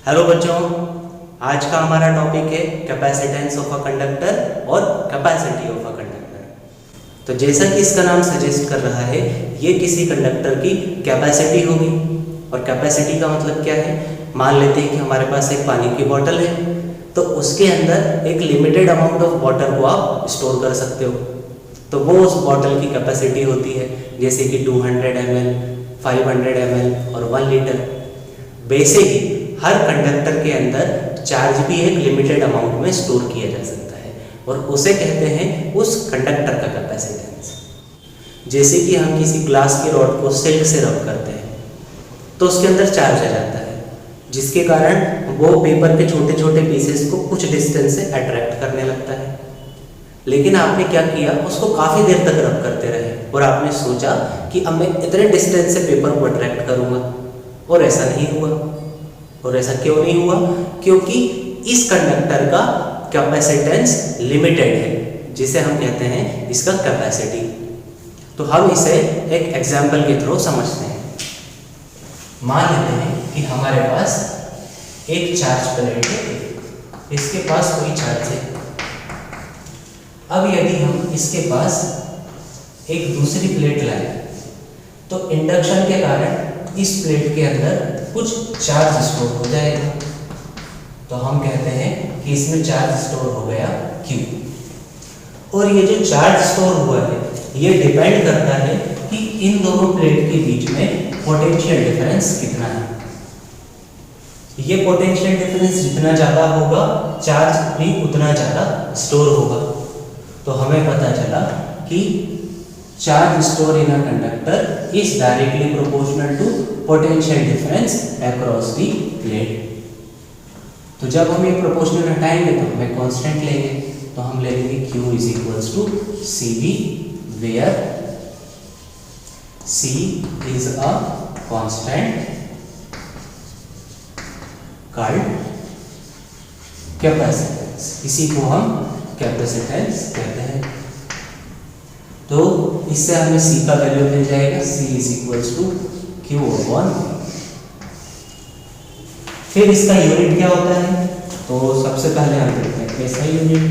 Hello बच्चों, आज का हमारा टॉपिक है कैपेसिटेंस ऑफ अ कंडक्टर और कैपेसिटी ऑफ अ कंडक्टर। तो जैसा कि इसका नाम सजेस्ट कर रहा है, ये किसी कंडक्टर की कैपेसिटी होगी। और कैपेसिटी का मतलब क्या है? मान लेते हैं कि हमारे पास एक पानी की बोतल है, तो उसके अंदर एक लिमिटेड अमाउंट ऑफ वाटर को आप स्टोर कर सकते हो, तो वो उस बोतल की कैपेसिटी होती है, जैसे कि 200 ml, 500 ml और 1 लीटर। वैसे ही हर कंडक्टर के अंदर चार्ज भी एक लिमिटेड अमाउंट में स्टोर किया जा सकता है और उसे कहते हैं उस कंडक्टर का कैपेसिटेंस। जैसे कि हम किसी ग्लास की रॉड को सिल्क से रब करते हैं तो उसके अंदर चार्ज आ जाता है, जिसके कारण वो पेपर के छोटे छोटे पीसेस को कुछ डिस्टेंस से अट्रैक्ट करने लगता है। लेकिन आपने क्या किया, उसको काफ़ी देर तक रब करते रहे और आपने सोचा कि अब मैं इतने डिस्टेंस से पेपर को अट्रैक्ट करूँगा, और ऐसा नहीं हुआ। और ऐसा क्यों नहीं हुआ? क्योंकि इस कंडक्टर का कैपेसिटेंस लिमिटेड है, जिसे हम कहते हैं इसका कैपेसिटी। तो हम इसे एक एग्जाम्पल के थ्रू समझते हैं। मान लेते हैं कि हमारे पास एक चार्ज प्लेट है, इसके पास कोई चार्ज है। अब यदि हम इसके पास एक दूसरी प्लेट लाएं, तो इंडक्शन के कारण इस प्लेट के अंदर कुछ चार्ज स्टोर हो जाएगा। तो हम कहते हैं कि इसमें चार्ज स्टोर हो गया Q। और ये जो चार्ज स्टोर हुआ है, ये डिपेंड करता है कि इन दोनों प्लेट के बीच में पोटेंशियल डिफरेंस कितना है। ये पोटेंशियल डिफरेंस जितना ज़्यादा होगा, चार्ज भी उतना ज़्यादा स्टोर होगा। तो हमें पता चला कि charge stored in a conductor is directly proportional to potential difference across the plate। तो जब हम ये प्रोपोर्शनल हटाएंगे तो हमें कांस्टेंट लेंगे, तो हम लेंगे Q is equals to CV, where C is a constant called capacitance। इसी को हम कैपेसिटेंस कहते हैं। तो इससे हमें C का वैल्यू मिल जाएगा, C is equals to Q upon। फिर इसका यूनिट क्या होता है? तो सबसे पहले हम देखते हैं SI यूनिट।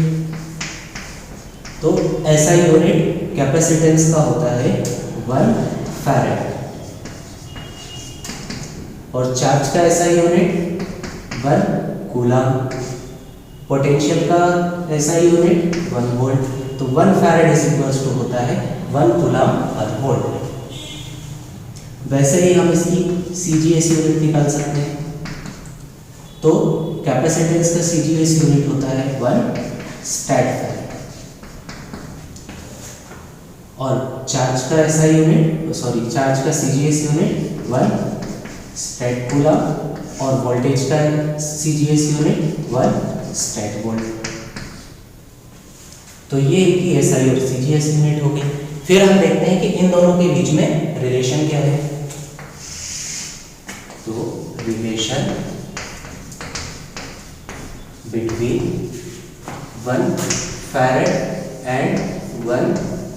तो SI यूनिट कैपेसिटेंस का होता है 1 फैराड, और चार्ज का SI यूनिट 1 कूलम, पोटेंशियल का SI यूनिट 1 वोल्ट। तो 1 फैराड इज इक्वल्स टू होता है 1 कूलम पर वोल्ट। वैसे ही हम इसकी CGS यूनिट निकाल सकते हैं। तो कैपेसिटेंस का CGS यूनिट होता है 1 स्टैट फैराड, और चार्ज का SI यूनिट चार्ज का CGS यूनिट 1 स्टैट कूलम, और वोल्टेज का CGS यूनिट 1 स्टैट वोल्ट। तो ये इनकी SI और CGS यूनिट हो गई। फिर हम देखते हैं कि इन दोनों के बीच में रिलेशन क्या है। तो relation between 1 farad and 1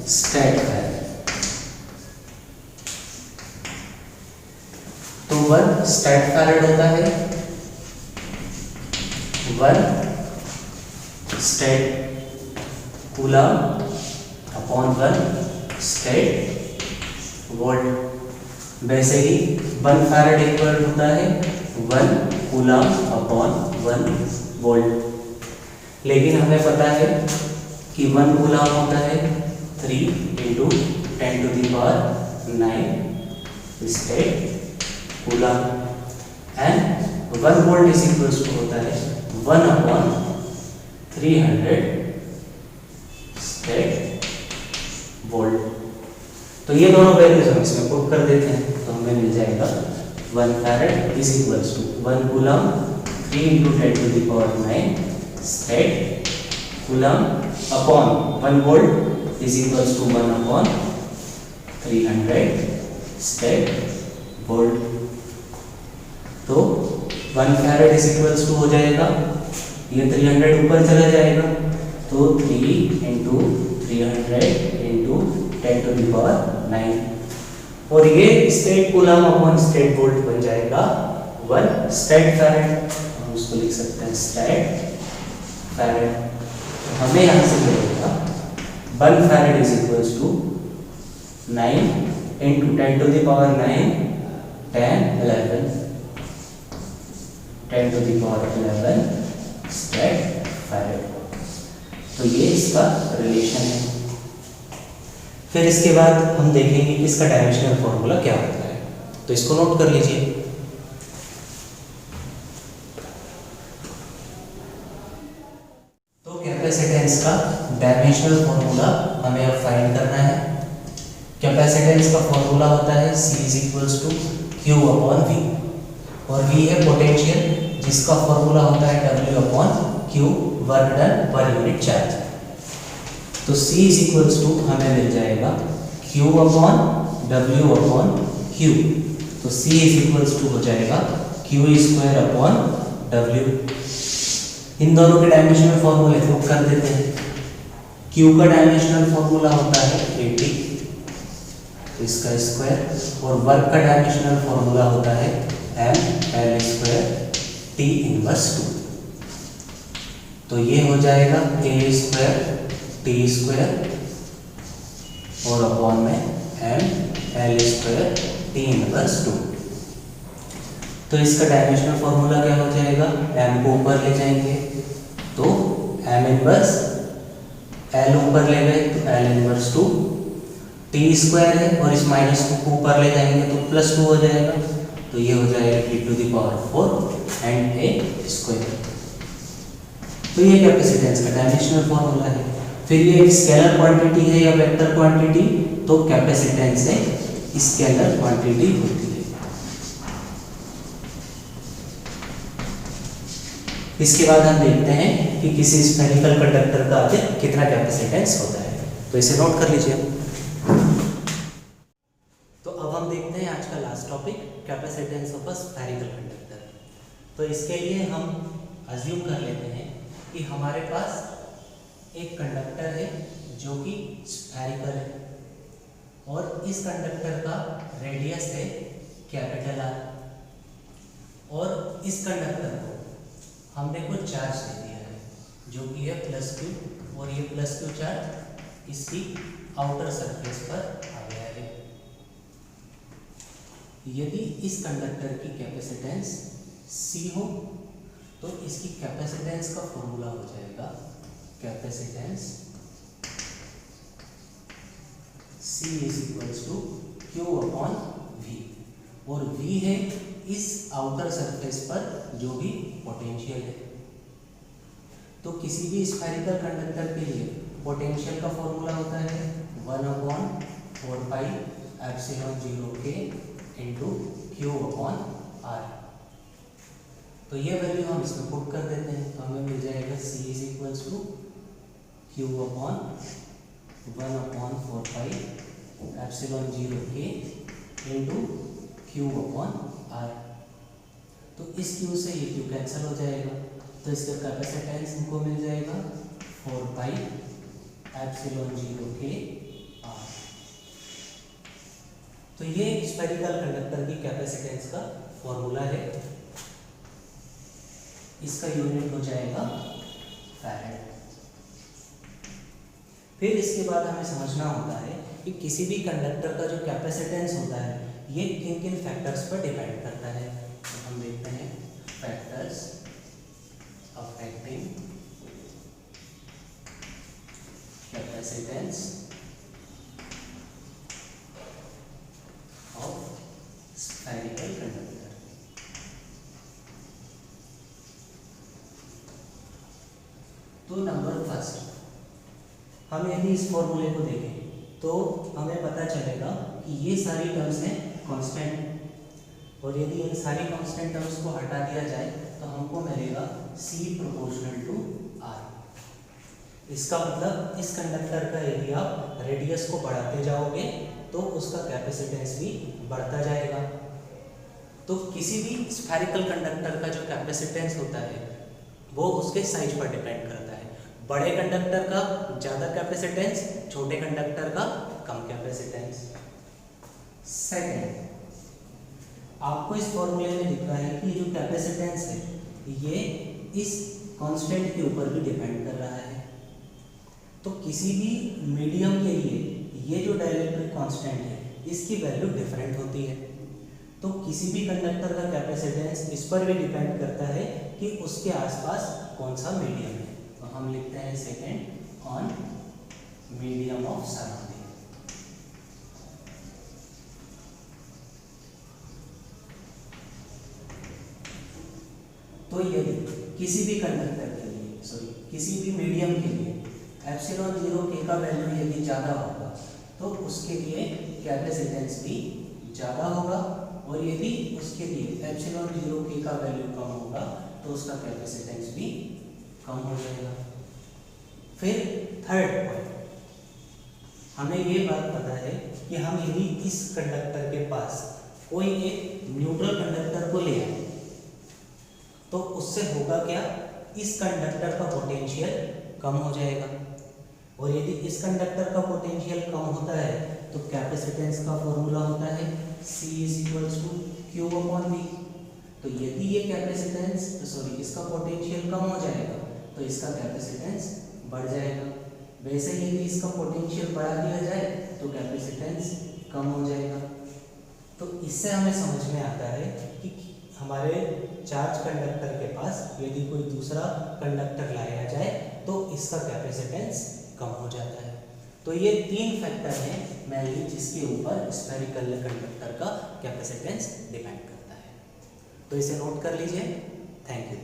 stat farad. तो 1 स्टैट फैराड होता है 1 stat coulomb upon 1 stat volt. वैसे ही 1 फैराड इक्वल होता है 1 कूलम अपॉन 1 वोल्ट। लेकिन हमें पता है कि 1 कूलम होता है 3 × 10⁹ stat coulomb, and 1 volt is equals to होता है 1 अपॉन 300 वोल्ट। तो ये दोनों वैल्यूज हम इसमें पुट कर देते हैं, तो हमें मिल जाएगा 1 farad is equals to 1 coulomb 3 × 10⁹ stat coulomb upon 1 volt is equals to 1 upon 300 stat volt. तो 1 फैराड इज इक्वल्स टू हो जाएगा, ये 300 ऊपर चला जाएगा, तो 3 × 300 × 10⁹, और ये state coulomb upon state volt बन जाएगा 1 स्टेट फैराड। इसको लिख सकते हैं स्टैट फैरेड। तो हमें यहाँ से मिलेगा 1 farad is equals to 9 into 10 to the power 9 10 11 10 to the power 11 stat farad. तो ये इसका रिलेशन है। फिर इसके बाद हम देखेंगे कि इसका डायमेंशनल फॉर्मूला क्या होता है, तो इसको नोट कर लीजिए। तो कैपेसिटेंस का डायमेंशनल फॉर्मूला हमें अब फाइंड करना है। कैपेसिटेंस का फॉर्मूला होता है C is equals to Q upon V, और V है पोटेंशियल जिसका फॉर्मूला होता है W upon Q, work done पर यूनिट चार्ज। तो C इज इक्वल्स टू हमें मिल जाएगा Q upon W upon Q। तो C इज इक्वल्स टू हो जाएगा Q स्क्वायर अपॉन W। इन दोनों के डायमेंशनल फॉर्मूले प्रूव कर देते हैं। Q का डायमेंशनल फॉर्मूला होता है 80, इसका स्क्वायर, और वर्क का डायमेंशनल फॉर्मूला होता है ml स्क्वायर T इनवर्स 2। तो ये हो जाएगा A स्क्वायर T स्क्वायर और अपॉन में ml स्क्वायर T इनवर्स 2। तो इसका डायमेंशनल फॉर्मूला क्या हो जाएगा, m को ऊपर ले जाएंगे तो m इनवर्स, l ऊपर ले गए तो l इनवर्स 2, T स्क्वायर है और इस माइनस को ऊपर ले जाएंगे तो प्लस 2 हो जाएगा। तो ये हो जाएगा T to the power 4 and A square. तो ये कैपेसिटेंस का डायमेंशनल फॉर्मूला है। फिर ये एक स्केलर क्वांटिटी है या वेक्टर क्वांटिटी, तो कैपेसिटेंस है स्केलर क्वांटिटी होती है। इसके बाद हम देखते हैं कि किसी स्फेरिकल कंडक्टर का आखिर कितना कैपेसिटेंस होता है, तो इसे नोट कर लीजिए। तो अब हम देखते हैं आज का last topic, capacitance of a spherical conductor. तो इसके लिए हम अज्यूम कर लेते हैं कि हमारे पास एक कंडक्टर है जो कि स्फेरिकल है और इस कंडक्टर का रेडियस है कैपिटल R, और इस कंडक्टर को हमने कुछ चार्ज दे दिया है जो कि है +Q, और ये +Q चार्ज इसकी आउटर सरफेस पर आ गया है। यदि इस कंडक्टर की कैपेसिटेंस C हो तो इसकी कैपेसिटेंस का फॉर्मूला हो जाएगा capacitance C is equals to Q upon V, और V है इस आउटर सरफेस पर जो भी पोटेंशियल है। तो किसी भी स्फेरिकल कंडक्टर के लिए पोटेंशियल का फॉर्मूला होता है 1/4 pi epsilon 0K into Q upon R। तो ये वैल्यू हम इसमें पुट कर देते हैं, तो हमें मिल जाएगा C is equals to Q upon 1/4 pi epsilon 0K into Q upon R। तो इस Q से ये Q कैंसिल हो जाएगा, तो इसका कैपेसिटेंस हमको मिल जाएगा 4 पाई एप्सिलॉन 0K R। तो ये स्फेरिकल कंडक्टर की कैपेसिटेंस का फॉर्मूला है। इसका यूनिट हो जाएगा फैरेड। फिर इसके बाद हमें समझना होता है कि किसी भी कंडक्टर का जो कैपेसिटेंस होता है ये किन किन फैक्टर्स पर डिपेंड करता है। तो हम देखते हैं factors affecting capacitance of spherical conductor. तो नंबर फर्स्ट, हम यदि इस फॉर्मूले को देखें तो हमें पता चलेगा कि ये सारी टर्म्स हैं कांस्टेंट, और यदि इन सारी कांस्टेंट टर्म्स को हटा दिया जाए तो हमको मिलेगा C प्रोपोर्शनल टू R। इसका मतलब इस कंडक्टर का यदि आप रेडियस को बढ़ाते जाओगे तो उसका कैपेसिटेंस भी बढ़ता जाएगा। तो किसी भी स्फेरिकल कंडक्टर का जो कैपेसिटेंस होता है वो उसके साइज पर डिपेंड करता है। बड़े कंडक्टर का ज़्यादा कैपेसिटेंस, छोटे कंडक्टर का कम कैपेसिटेंस। सेकेंड, आपको इस फॉर्मूले में दिख रहा है कि जो कैपेसिटेंस है ये इस कांस्टेंट के ऊपर भी डिपेंड कर रहा है। तो किसी भी मीडियम के लिए ये जो डाइलेक्ट्रिक कांस्टेंट है इसकी वैल्यू डिफरेंट होती है। तो किसी भी कंडक्टर का कैपेसिटेंस इस पर भी डिपेंड करता है कि उसके आसपास कौन सा मीडियम है। तो हम लिखते हैं second on medium of surrounding. तो यदि किसी भी कंडक्टर के लिए किसी भी मीडियम के लिए एप्सिलॉन 0 k का वैल्यू यदि ज़्यादा होगा तो उसके लिए कैपेसिटेंस भी ज़्यादा होगा, और यदि उसके लिए एप्सिलॉन 0 k का वैल्यू कम होगा तो उसका कैपेसिटेंस भी कम हो जाएगा। फिर थर्ड पॉइंट, हमें ये बात पता है कि हम यदि इस कंडक्टर के पास कोई एक न्यूट्रल कंडक्टर को ले आए तो उससे होगा क्या, इस कंडक्टर का पोटेंशियल कम हो जाएगा, और यदि इस कंडक्टर का पोटेंशियल कम होता है तो कैपेसिटेंस का फॉर्मूला होता है C = Q/V। तो यदि ये कैपेसिटेंस इसका पोटेंशियल कम हो जाएगा तो इसका कैपेसिटेंस बढ़ जाएगा। वैसे ही यदि इसका पोटेंशियल बढ़ा दिया जाए तो कैपेसिटेंस कम हो जाएगा। तो इससे हमें समझ में आता है कि हमारे चार्ज कंडक्टर के पास यदि कोई दूसरा कंडक्टर लाया जाए तो इसका कैपेसिटेंस कम हो जाता है। तो ये 3 फैक्टर हैं मेनली जिसके ऊपर स्फेरिकल कंडक्टर का कैपेसिटेंस डिपेंड करता है। तो इसे नोट कर लीजिए। Thank you.